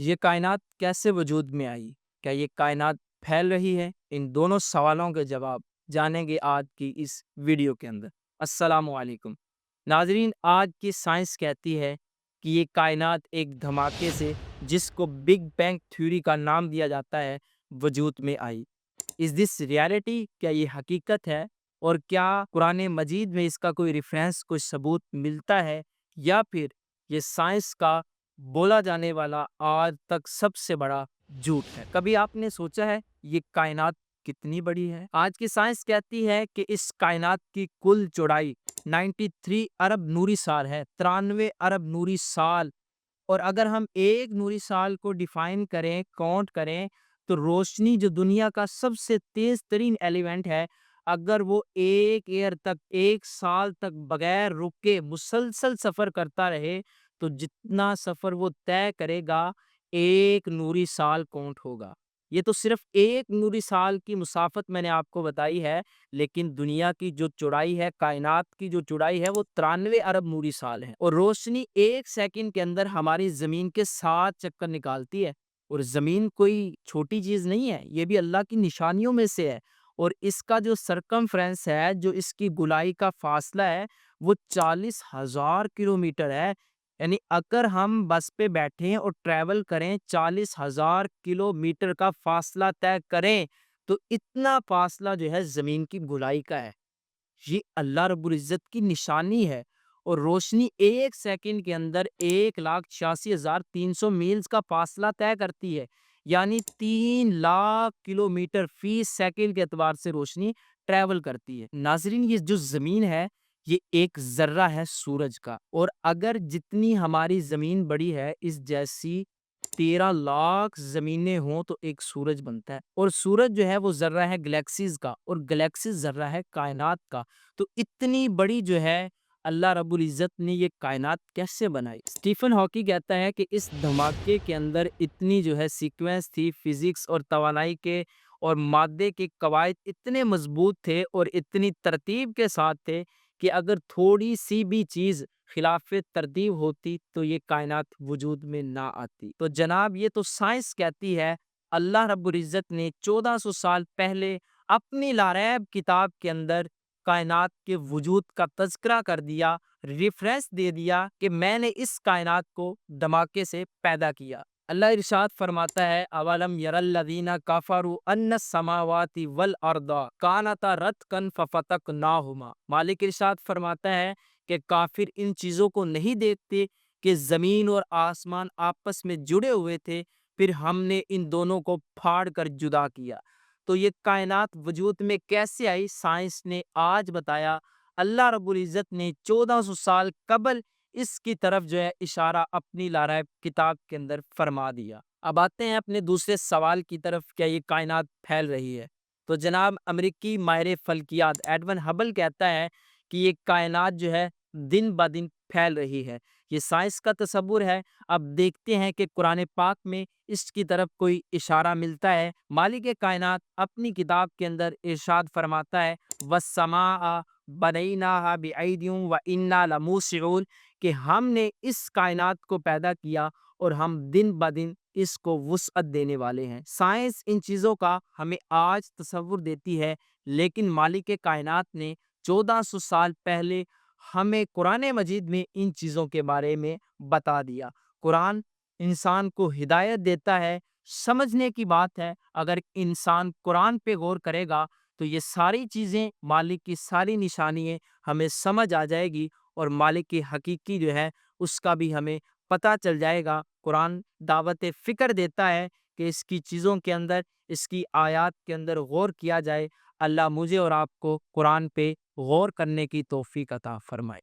یہ کائنات کیسے وجود میں آئی؟ کیا یہ کائنات پھیل رہی ہے؟ ان دونوں سوالوں کے جواب جانیں گے آج کی اس ویڈیو کے اندر۔ السلام علیکم ناظرین، آج کی سائنس کہتی ہے کہ یہ کائنات ایک دھماکے سے، جس کو بگ بینگ تھیوری کا نام دیا جاتا ہے، وجود میں آئی۔ از دس ریالٹی؟ کیا یہ حقیقت ہے؟ اور کیا قرآن مجید میں اس کا کوئی ریفرنس، کوئی ثبوت ملتا ہے، یا پھر یہ سائنس کا بولا جانے والا آج تک سب سے بڑا جھوٹ ہے؟ کبھی آپ نے سوچا ہے یہ کائنات کتنی بڑی ہے؟ آج کی سائنس کہتی ہے کہ اس کائنات کی کل چوڑائی 93 ارب نوری سال ہے، 93 ارب نوری سال۔ اور اگر ہم ایک نوری سال کو ڈیفائن کریں، کاؤنٹ کریں، تو روشنی جو دنیا کا سب سے تیز ترین ایلیمنٹ ہے، اگر وہ ایک ایئر تک، ایک سال تک بغیر رکے مسلسل سفر کرتا رہے، تو جتنا سفر وہ طے کرے گا، ایک نوری سال کاؤنٹ ہوگا۔ یہ تو صرف ایک نوری سال کی مسافت میں نے آپ کو بتائی ہے، لیکن دنیا کی جو چوڑائی ہے، کائنات کی جو چوڑائی ہے، وہ 93 ارب نوری سال ہے۔ اور روشنی ایک سیکنڈ کے اندر ہماری زمین کے 7 چکر نکالتی ہے۔ اور زمین کوئی چھوٹی چیز نہیں ہے، یہ بھی اللہ کی نشانیوں میں سے ہے۔ اور اس کا جو سرکمفرنس ہے، جو اس کی گولائی کا فاصلہ ہے، وہ 40,000 کلومیٹر ہے۔ یعنی اگر ہم بس پہ بیٹھیں اور ٹریول کریں، 40,000 کلومیٹر کا فاصلہ طے کریں، تو اتنا فاصلہ جو ہے زمین کی گولائی کا ہے۔ یہ اللہ رب العزت کی نشانی ہے۔ اور روشنی ایک سیکنڈ کے اندر 1,86,300 میلز کا فاصلہ طے کرتی ہے، یعنی 3 لاکھ کلومیٹر فی سیکنڈ کے اعتبار سے روشنی ٹریول کرتی ہے۔ ناظرین، یہ جو زمین ہے، یہ ایک ذرہ ہے سورج کا، اور اگر جتنی ہماری زمین بڑی ہے، اس جیسی 13 لاکھ زمینیں ہوں تو ایک سورج بنتا ہے۔ اور سورج جو ہے وہ ذرہ ہے گلیکسیز کا، اور گلیکسیز ذرہ ہے کائنات کا۔ تو اتنی بڑی جو ہے اللہ رب العزت نے یہ کائنات کیسے بنائی؟ اسٹیفن ہاکی کہتا ہے کہ اس دھماکے کے اندر اتنی جو ہے سیکوینس تھی، فزکس اور توانائی کے اور مادے کے قواعد اتنے مضبوط تھے اور اتنی ترتیب کے ساتھ تھے کہ اگر تھوڑی سی بھی چیز خلاف ترتیب ہوتی تو یہ کائنات وجود میں نہ آتی۔ تو جناب، یہ تو سائنس کہتی ہے اللہ رب العزت نے 1400 سال پہلے اپنی لاریب کتاب کے اندر کائنات کے وجود کا تذکرہ کر دیا، ریفرنس دے دیا کہ میں نے اس کائنات کو دھماکے سے پیدا کیا۔ اللہ ارشاد فرماتا ہے، اولم یر الذین کفروا ان السماوات والارض کانتا رتقا ففتقناہما۔ مالک ارشاد فرماتا ہے کہ کافر ان چیزوں کو نہیں دیکھتے کہ زمین اور آسمان آپس میں جڑے ہوئے تھے، پھر ہم نے ان دونوں کو پھاڑ کر جدا کیا۔ تو یہ کائنات وجود میں کیسے آئی؟ سائنس نے آج بتایا۔ اللہ رب العزت نے 1400 سال قبل اس کی طرف جو ہے اشارہ اپنی لارائب کتاب کے اندر فرما دیا۔ اب آتے ہیں اپنے دوسرے سوال کی طرف، کیا یہ کائنات پھیل رہی ہے؟ تو جناب، امریکی ماہر فلکیات ایڈون ہبل کہتا ہے کہ یہ کائنات جو ہے دن با دن پھیل رہی ہے۔ یہ سائنس کا تصور ہے۔ اب دیکھتے ہیں کہ قرآن پاک میں اس کی طرف کوئی اشارہ ملتا ہے۔ مالک کائنات اپنی کتاب کے اندر ارشاد فرماتا ہے، وَالسَّمَاءَ بَنَيْنَاهَا بِأَيْدٍ وَإِنَّا لَمُوسِعُونَ، کہ ہم نے اس کائنات کو پیدا کیا اور ہم دن با دن اس کو وسعت دینے والے ہیں۔ سائنس ان چیزوں کا ہمیں آج تصور دیتی ہے، لیکن مالک کائنات نے 1400 سال پہلے ہمیں قرآن مجید میں ان چیزوں کے بارے میں بتا دیا۔ قرآن انسان کو ہدایت دیتا ہے، سمجھنے کی بات ہے۔ اگر انسان قرآن پہ غور کرے گا تو یہ ساری چیزیں، مالک کی ساری نشانیاں ہمیں سمجھ آ جائے گی، اور مالک کی حقیقی جو ہے اس کا بھی ہمیں پتہ چل جائے گا۔ قرآن دعوت فکر دیتا ہے کہ اس کی چیزوں کے اندر، اس کی آیات کے اندر غور کیا جائے۔ اللہ مجھے اور آپ کو قرآن پہ غور کرنے کی توفیق عطا فرمائے۔